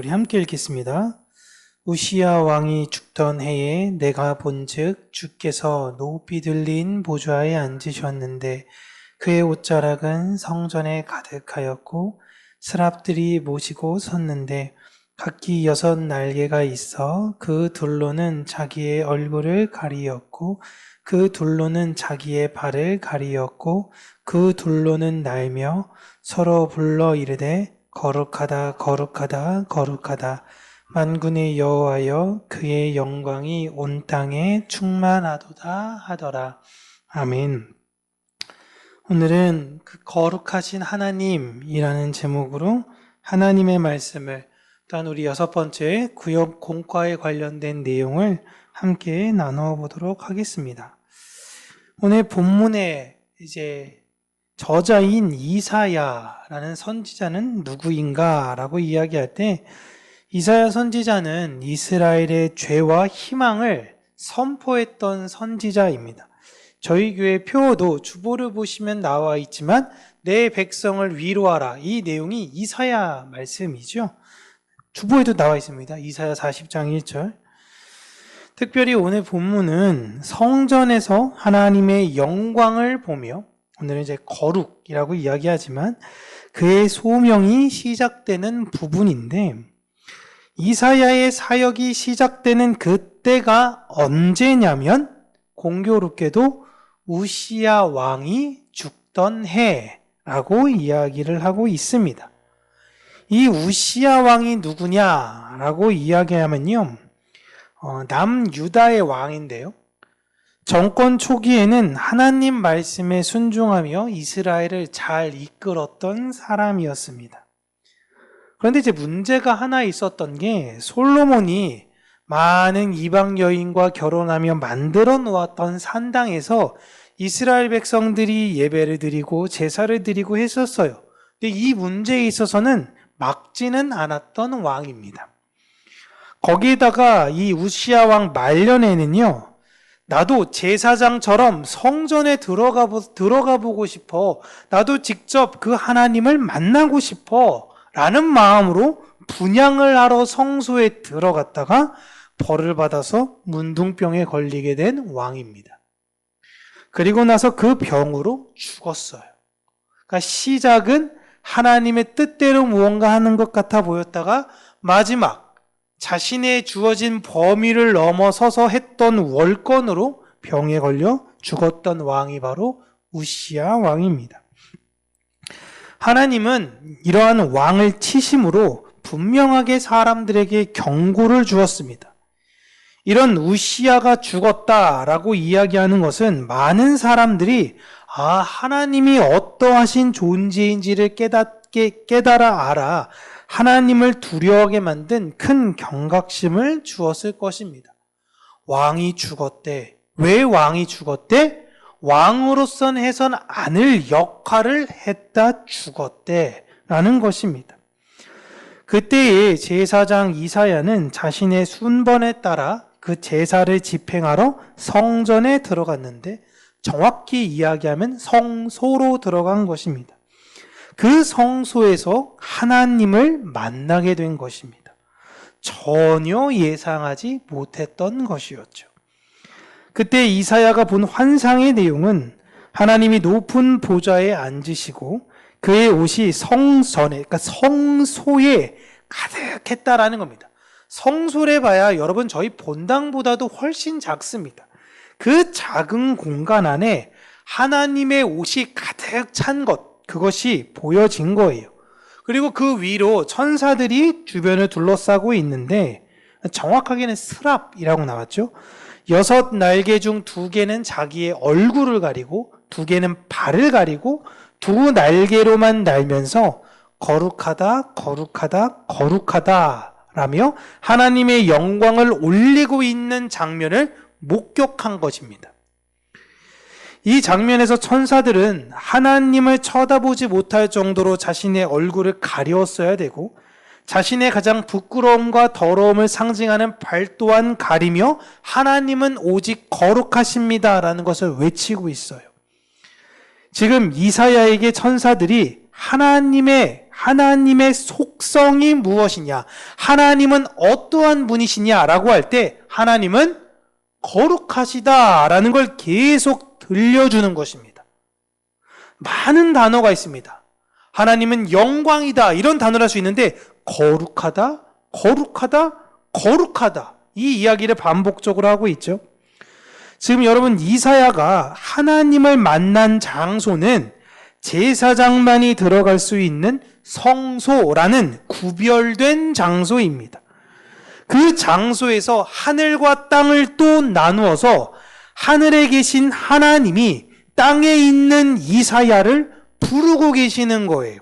우리 함께 읽겠습니다. 우시야 왕이 죽던 해에 내가 본즉 주께서 높이 들린 보좌에 앉으셨는데 그의 옷자락은 성전에 가득하였고 스랍들이 모시고 섰는데 각기 6날개가 있어 그 둘로는 자기의 얼굴을 가리었고 그 둘로는 자기의 발을 가리었고 그 둘로는 날며 서로 불러 이르되 거룩하다 거룩하다 거룩하다 만군의 여호와여 그의 영광이 온 땅에 충만하도다 하더라. 아멘. 오늘은 그 거룩하신 하나님이라는 제목으로 하나님의 말씀을, 또한 우리 6번째 구역 공과에 관련된 내용을 함께 나누어 보도록 하겠습니다. 오늘 본문에 저자인 이사야라는 선지자는 누구인가 라고 이야기할 때, 이사야 선지자는 이스라엘의 죄와 희망을 선포했던 선지자입니다. 저희 교회 표어도 주보를 보시면 나와 있지만 내 백성을 위로하라, 이 내용이 이사야 말씀이죠. 주보에도 나와 있습니다. 이사야 40장 1절. 특별히 오늘 본문은 성전에서 하나님의 영광을 보며, 오늘은 거룩이라고 이야기하지만 그의 소명이 시작되는 부분인데, 이사야의 사역이 시작되는 그때가 언제냐면 공교롭게도 우시야 왕이 죽던 해라고 이야기를 하고 있습니다. 이 우시야 왕이 누구냐라고 이야기하면요, 남유다의 왕인데요, 정권 초기에는 하나님 말씀에 순종하며 이스라엘을 잘 이끌었던 사람이었습니다. 그런데 문제가 하나 있었던 게, 솔로몬이 많은 이방 여인과 결혼하며 만들어 놓았던 산당에서 이스라엘 백성들이 예배를 드리고 제사를 드리고 했었어요. 근데 이 문제에 있어서는 막지는 않았던 왕입니다. 거기에다가 이 우시야 왕 말년에는요, 나도 제사장처럼 성전에 들어가 보고 싶어, 나도 직접 그 하나님을 만나고 싶어 라는 마음으로 분향을 하러 성소에 들어갔다가 벌을 받아서 문둥병에 걸리게 된 왕입니다. 그리고 나서 그 병으로 죽었어요. 그러니까 시작은 하나님의 뜻대로 무언가 하는 것 같아 보였다가 마지막 자신의 주어진 범위를 넘어서서 했던 월권으로 병에 걸려 죽었던 왕이 바로 우시야 왕입니다. 하나님은 이러한 왕을 치심으로 분명하게 사람들에게 경고를 주었습니다. 이런 우시야가 죽었다라고 이야기하는 것은 많은 사람들이 하나님이 어떠하신 존재인지를 깨달아 알아 하나님을 두려워하게 만든 큰 경각심을 주었을 것입니다. 왕이 죽었대. 왜 왕이 죽었대? 왕으로선 해선 않을 역할을 했다 죽었대 라는 것입니다. 그때의 제사장 이사야는 자신의 순번에 따라 그 제사를 집행하러 성전에 들어갔는데, 정확히 이야기하면 성소로 들어간 것입니다. 그 성소에서 하나님을 만나게 된 것입니다. 전혀 예상하지 못했던 것이었죠. 그때 이사야가 본 환상의 내용은 하나님이 높은 보좌에 앉으시고 그의 옷이 성전에, 그러니까 성소에 가득했다라는 겁니다. 성소래 봐야 여러분 저희 본당보다도 훨씬 작습니다. 그 작은 공간 안에 하나님의 옷이 가득 찬 것, 그것이 보여진 거예요. 그리고 그 위로 천사들이 주변을 둘러싸고 있는데, 정확하게는 스랍이라고 나왔죠. 6날개 중 2개는 자기의 얼굴을 가리고 2개는 발을 가리고 2날개로만 날면서 거룩하다 거룩하다 거룩하다 라며 하나님의 영광을 올리고 있는 장면을 목격한 것입니다. 이 장면에서 천사들은 하나님을 쳐다보지 못할 정도로 자신의 얼굴을 가렸어야 되고, 자신의 가장 부끄러움과 더러움을 상징하는 발 또한 가리며 하나님은 오직 거룩하십니다 라는 것을 외치고 있어요. 지금 이사야에게 천사들이 하나님의 속성이 무엇이냐, 하나님은 어떠한 분이시냐라고 할 때 하나님은 거룩하시다라는 걸 계속 들려주는 것입니다. 많은 단어가 있습니다. 하나님은 영광이다 이런 단어를 할 수 있는데 거룩하다, 거룩하다, 거룩하다 이 이야기를 반복적으로 하고 있죠. 지금 여러분 이사야가 하나님을 만난 장소는 제사장만이 들어갈 수 있는 성소라는 구별된 장소입니다. 그 장소에서 하늘과 땅을 또 나누어서 하늘에 계신 하나님이 땅에 있는 이사야를 부르고 계시는 거예요.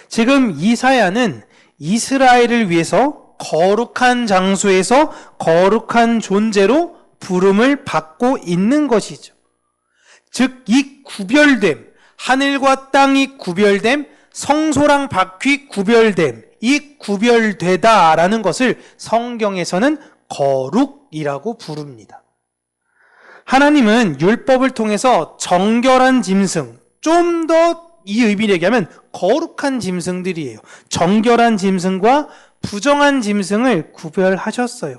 지금 이사야는 이스라엘을 위해서 거룩한 장소에서 거룩한 존재로 부름을 받고 있는 것이죠. 즉, 이 구별됨, 하늘과 땅이 구별됨, 성소랑 바퀴 구별됨, 이 구별되다라는 것을 성경에서는 거룩이라고 부릅니다. 하나님은 율법을 통해서 정결한 짐승, 좀 더 이 의미를 얘기하면 거룩한 짐승들이에요. 정결한 짐승과 부정한 짐승을 구별하셨어요.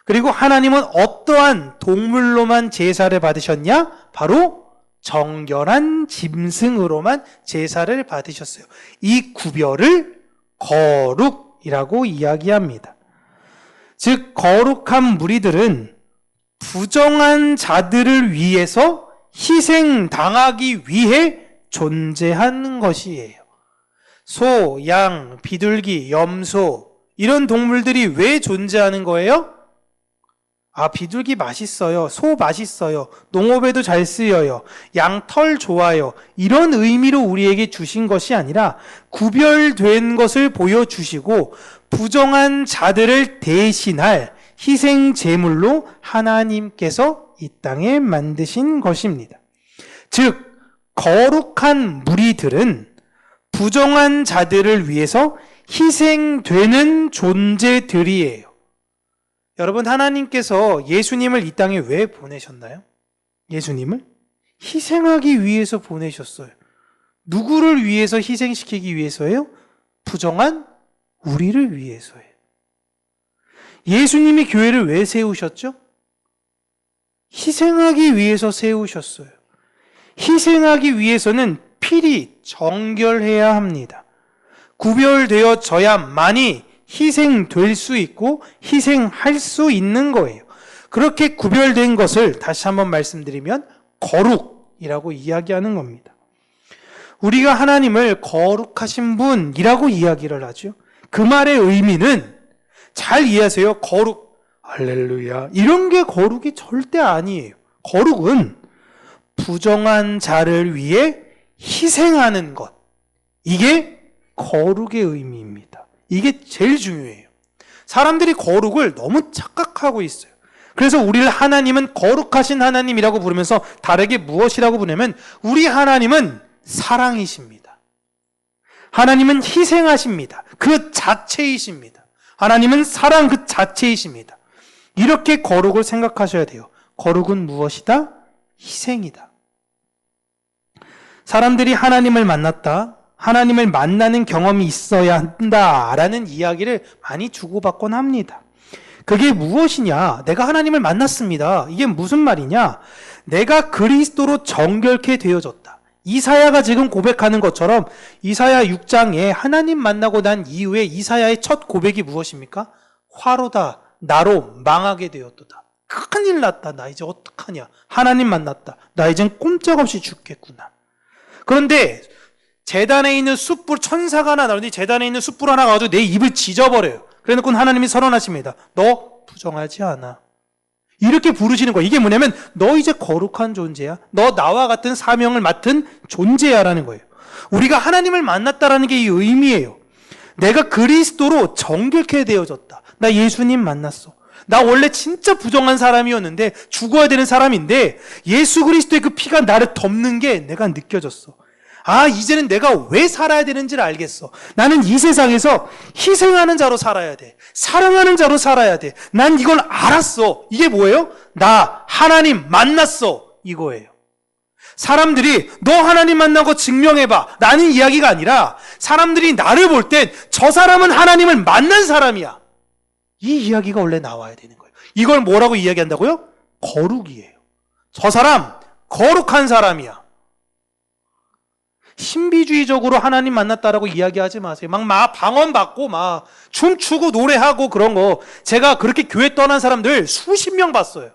그리고 하나님은 어떠한 동물로만 제사를 받으셨냐? 바로 정결한 짐승으로만 제사를 받으셨어요. 이 구별을 거룩이라고 이야기합니다. 즉, 거룩한 무리들은 부정한 자들을 위해서 희생당하기 위해 존재하는 것이에요. 소, 양, 비둘기, 염소 이런 동물들이 왜 존재하는 거예요? 비둘기 맛있어요. 소 맛있어요. 농업에도 잘 쓰여요. 양 털 좋아요. 이런 의미로 우리에게 주신 것이 아니라 구별된 것을 보여주시고 부정한 자들을 대신할 희생 제물로 하나님께서 이 땅에 만드신 것입니다. 즉, 거룩한 무리들은 부정한 자들을 위해서 희생되는 존재들이에요. 여러분, 하나님께서 예수님을 이 땅에 왜 보내셨나요? 예수님을 희생하기 위해서 보내셨어요. 누구를 위해서 희생시키기 위해서예요? 부정한 우리를 위해서예요. 예수님이 교회를 왜 세우셨죠? 희생하기 위해서 세우셨어요. 희생하기 위해서는 필히 정결해야 합니다. 구별되어져야만이 희생될 수 있고 희생할 수 있는 거예요. 그렇게 구별된 것을 다시 한번 말씀드리면 거룩이라고 이야기하는 겁니다. 우리가 하나님을 거룩하신 분이라고 이야기를 하죠. 그 말의 의미는 잘 이해하세요. 거룩, 할렐루야, 이런 게 거룩이 절대 아니에요. 거룩은 부정한 자를 위해 희생하는 것, 이게 거룩의 의미입니다. 이게 제일 중요해요. 사람들이 거룩을 너무 착각하고 있어요. 그래서 우리를 하나님은 거룩하신 하나님이라고 부르면서 다르게 무엇이라고 부르냐면 우리 하나님은 사랑이십니다. 하나님은 희생하십니다. 그 자체이십니다. 하나님은 사랑 그 자체이십니다. 이렇게 거룩을 생각하셔야 돼요. 거룩은 무엇이다? 희생이다. 사람들이 하나님을 만났다, 하나님을 만나는 경험이 있어야 한다라는 이야기를 많이 주고받곤 합니다. 그게 무엇이냐? 내가 하나님을 만났습니다. 이게 무슨 말이냐? 내가 그리스도로 정결케 되어졌다. 이사야가 지금 고백하는 것처럼 이사야 6장에 하나님 만나고 난 이후에 이사야의 첫 고백이 무엇입니까? 화로다, 나로 망하게 되었도다. 큰일 났다. 나 이제 어떡하냐? 하나님 만났다. 나 이젠 꼼짝없이 죽겠구나. 그런데 제단에 있는 숯불, 천사가 하나 나오는데 제단에 있는 숯불 하나 가지고 내 입을 지져버려요. 그래놓고 하나님이 선언하십니다. 너 부정하지 않아. 이렇게 부르시는 거예요. 이게 뭐냐면 너 이제 거룩한 존재야. 너 나와 같은 사명을 맡은 존재야라는 거예요. 우리가 하나님을 만났다라는 게 이 의미예요. 내가 그리스도로 정결케 되어졌다. 나 예수님 만났어. 나 원래 진짜 부정한 사람이었는데 죽어야 되는 사람인데 예수 그리스도의 그 피가 나를 덮는 게 내가 느껴졌어. 이제는 내가 왜 살아야 되는지를 알겠어. 나는 이 세상에서 희생하는 자로 살아야 돼. 사랑하는 자로 살아야 돼. 난 이걸 알았어. 이게 뭐예요? 나 하나님 만났어. 이거예요. 사람들이 너 하나님 만나고 증명해봐 라는 이야기가 아니라 사람들이 나를 볼 땐 저 사람은 하나님을 만난 사람이야. 이 이야기가 원래 나와야 되는 거예요. 이걸 뭐라고 이야기한다고요? 거룩이에요. 저 사람 거룩한 사람이야. 신비주의적으로 하나님 만났다라고 이야기하지 마세요. 막 방언받고 막 춤추고 노래하고 그런 거 제가 그렇게 교회 떠난 사람들 수십 명 봤어요.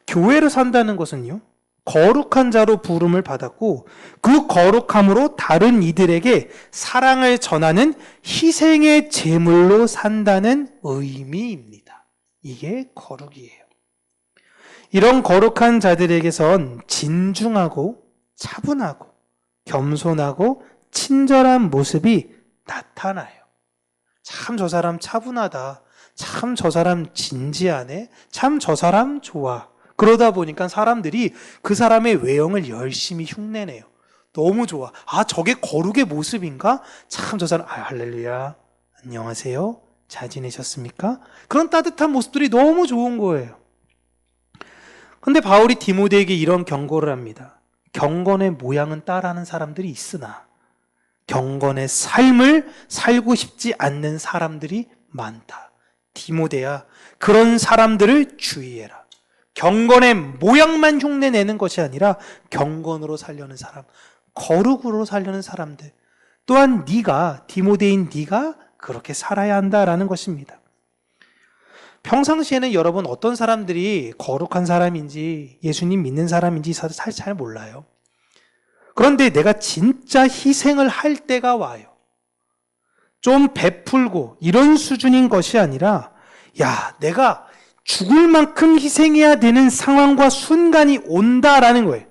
교회를 산다는 것은요, 거룩한 자로 부름을 받았고 그 거룩함으로 다른 이들에게 사랑을 전하는 희생의 제물로 산다는 의미입니다. 이게 거룩이에요. 이런 거룩한 자들에게선 진중하고 차분하고 겸손하고 친절한 모습이 나타나요. 참 저 사람 차분하다. 참 저 사람 진지하네. 참 저 사람 좋아. 그러다 보니까 사람들이 그 사람의 외형을 열심히 흉내내요. 너무 좋아. 아, 저게 거룩의 모습인가? 참 저 사람, 할렐루야. 안녕하세요. 잘 지내셨습니까? 그런 따뜻한 모습들이 너무 좋은 거예요. 근데 바울이 디모데에게 이런 경고를 합니다. 경건의 모양은 따라하는 사람들이 있으나 경건의 삶을 살고 싶지 않는 사람들이 많다. 디모데야, 그런 사람들을 주의해라. 경건의 모양만 흉내내는 것이 아니라 경건으로 살려는 사람, 거룩으로 살려는 사람들, 또한 네가, 디모데인 네가 그렇게 살아야 한다라는 것입니다. 평상시에는 여러분 어떤 사람들이 거룩한 사람인지 예수님 믿는 사람인지 사실 잘 몰라요. 그런데 내가 진짜 희생을 할 때가 와요. 좀 베풀고 이런 수준인 것이 아니라, 야, 내가 죽을 만큼 희생해야 되는 상황과 순간이 온다라는 거예요.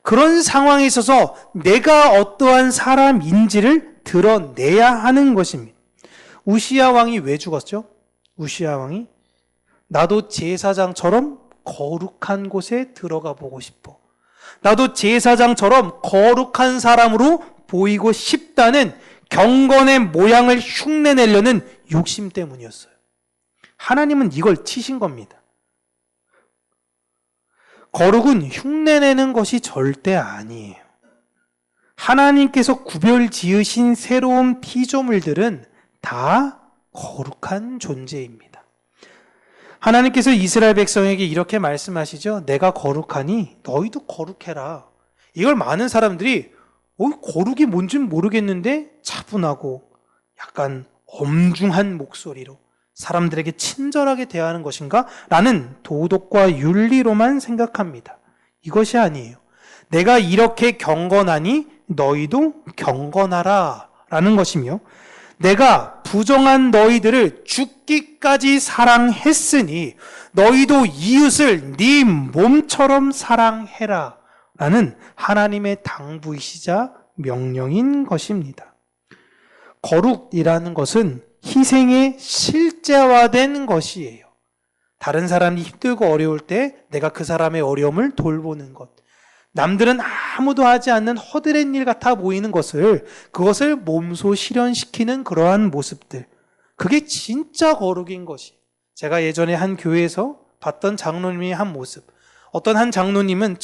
그런 상황에 있어서 내가 어떠한 사람인지를 드러내야 하는 것입니다. 우시야 왕이 왜 죽었죠? 우시야 왕이 나도 제사장처럼 거룩한 곳에 들어가 보고 싶어. 나도 제사장처럼 거룩한 사람으로 보이고 싶다는 경건의 모양을 흉내내려는 욕심 때문이었어요. 하나님은 이걸 치신 겁니다. 거룩은 흉내내는 것이 절대 아니에요. 하나님께서 구별 지으신 새로운 피조물들은 다 거룩한 존재입니다. 하나님께서 이스라엘 백성에게 이렇게 말씀하시죠. 내가 거룩하니 너희도 거룩해라. 이걸 많은 사람들이 거룩이 뭔지는 모르겠는데 차분하고 약간 엄중한 목소리로 사람들에게 친절하게 대하는 것인가? 라는 도덕과 윤리로만 생각합니다. 이것이 아니에요. 내가 이렇게 경건하니 너희도 경건하라 라는 것이며, 내가 부정한 너희들을 죽기까지 사랑했으니 너희도 이웃을 네 몸처럼 사랑해라 라는 하나님의 당부이시자 명령인 것입니다. 거룩이라는 것은 희생의 실제화된 것이에요. 다른 사람이 힘들고 어려울 때 내가 그 사람의 어려움을 돌보는 것, 남들은 아무도 하지 않는 허드렛 일 같아 보이는 것을, 그것을 몸소 실현시키는 그러한 모습들, 그게 진짜 거룩인 것이. 제가 예전에 한 교회에서 봤던 장로님의 한 모습, 어떤 한 장로님은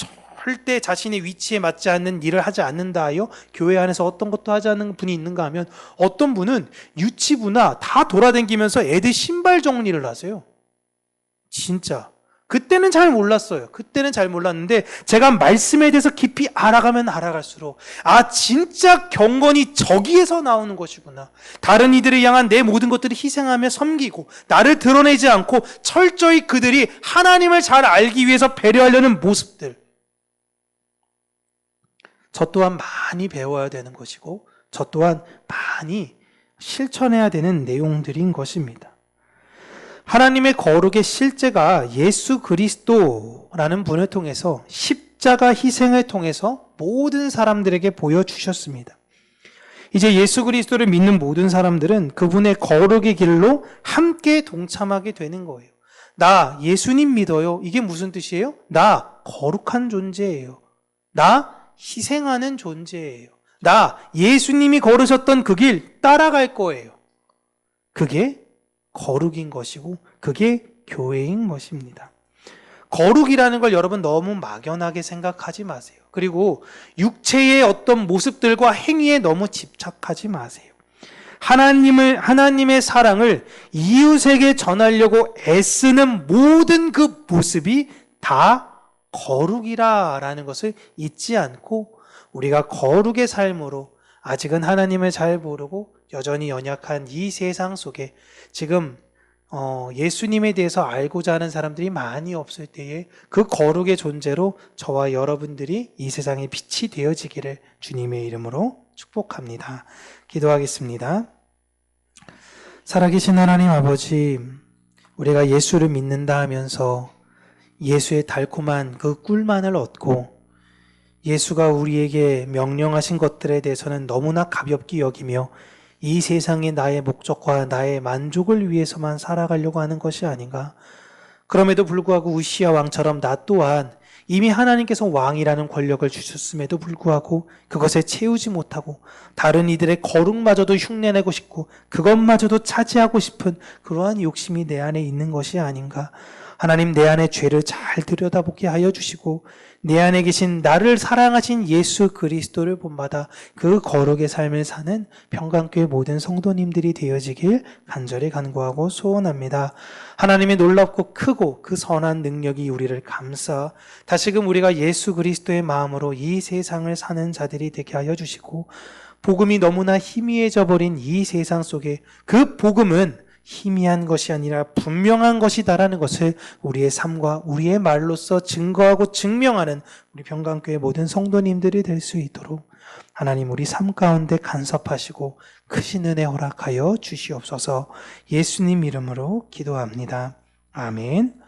절대 자신의 위치에 맞지 않는 일을 하지 않는다 하여 교회 안에서 어떤 것도 하지 않는 분이 있는가 하면, 어떤 분은 유치부나 다 돌아다니면서 애들 신발 정리를 하세요. 진짜 그때는 잘 몰랐어요. 그때는 잘 몰랐는데 제가 말씀에 대해서 깊이 알아가면 알아갈수록, 아, 진짜 경건이 저기에서 나오는 것이구나. 다른 이들을 향한 내 모든 것들을 희생하며 섬기고 나를 드러내지 않고 철저히 그들이 하나님을 잘 알기 위해서 배려하려는 모습들, 저 또한 많이 배워야 되는 것이고 저 또한 많이 실천해야 되는 내용들인 것입니다. 하나님의 거룩의 실제가 예수 그리스도라는 분을 통해서, 십자가 희생을 통해서 모든 사람들에게 보여주셨습니다. 이제 예수 그리스도를 믿는 모든 사람들은 그분의 거룩의 길로 함께 동참하게 되는 거예요. 나 예수님 믿어요. 이게 무슨 뜻이에요? 나 거룩한 존재예요. 나 희생하는 존재예요. 나 예수님이 걸으셨던 그 길 따라갈 거예요. 그게 거룩인 것이고 그게 교회인 것입니다. 거룩이라는 걸 여러분 너무 막연하게 생각하지 마세요. 그리고 육체의 어떤 모습들과 행위에 너무 집착하지 마세요. 하나님의 사랑을 이웃에게 전하려고 애쓰는 모든 그 모습이 다 거룩이라는 것을 잊지 않고 우리가 거룩의 삶으로 아직은 하나님을 잘 모르고 여전히 연약한 이 세상 속에 지금 예수님에 대해서 알고자 하는 사람들이 많이 없을 때에 그 거룩의 존재로 저와 여러분들이 이 세상의 빛이 되어지기를 주님의 이름으로 축복합니다. 기도하겠습니다. 살아계신 하나님 아버지, 우리가 예수를 믿는다 하면서 예수의 달콤한 그 꿀만을 얻고 예수가 우리에게 명령하신 것들에 대해서는 너무나 가볍게 여기며 이 세상의 나의 목적과 나의 만족을 위해서만 살아가려고 하는 것이 아닌가. 그럼에도 불구하고 우시아 왕처럼 나 또한 이미 하나님께서 왕이라는 권력을 주셨음에도 불구하고 그것에 채우지 못하고 다른 이들의 거룩마저도 흉내내고 싶고 그것마저도 차지하고 싶은 그러한 욕심이 내 안에 있는 것이 아닌가. 하나님, 내 안의 죄를 잘 들여다보게 하여 주시고 내 안에 계신 나를 사랑하신 예수 그리스도를 본받아 그 거룩의 삶을 사는 평강교회 모든 성도님들이 되어지길 간절히 간구하고 소원합니다. 하나님의 놀랍고 크고 그 선한 능력이 우리를 감싸 다시금 우리가 예수 그리스도의 마음으로 이 세상을 사는 자들이 되게 하여 주시고 복음이 너무나 희미해져 버린 이 세상 속에 그 복음은 희미한 것이 아니라 분명한 것이다라는 것을 우리의 삶과 우리의 말로써 증거하고 증명하는 우리 평강교회 모든 성도님들이 될 수 있도록 하나님 우리 삶 가운데 간섭하시고 크신 은혜 허락하여 주시옵소서. 예수님 이름으로 기도합니다. 아멘.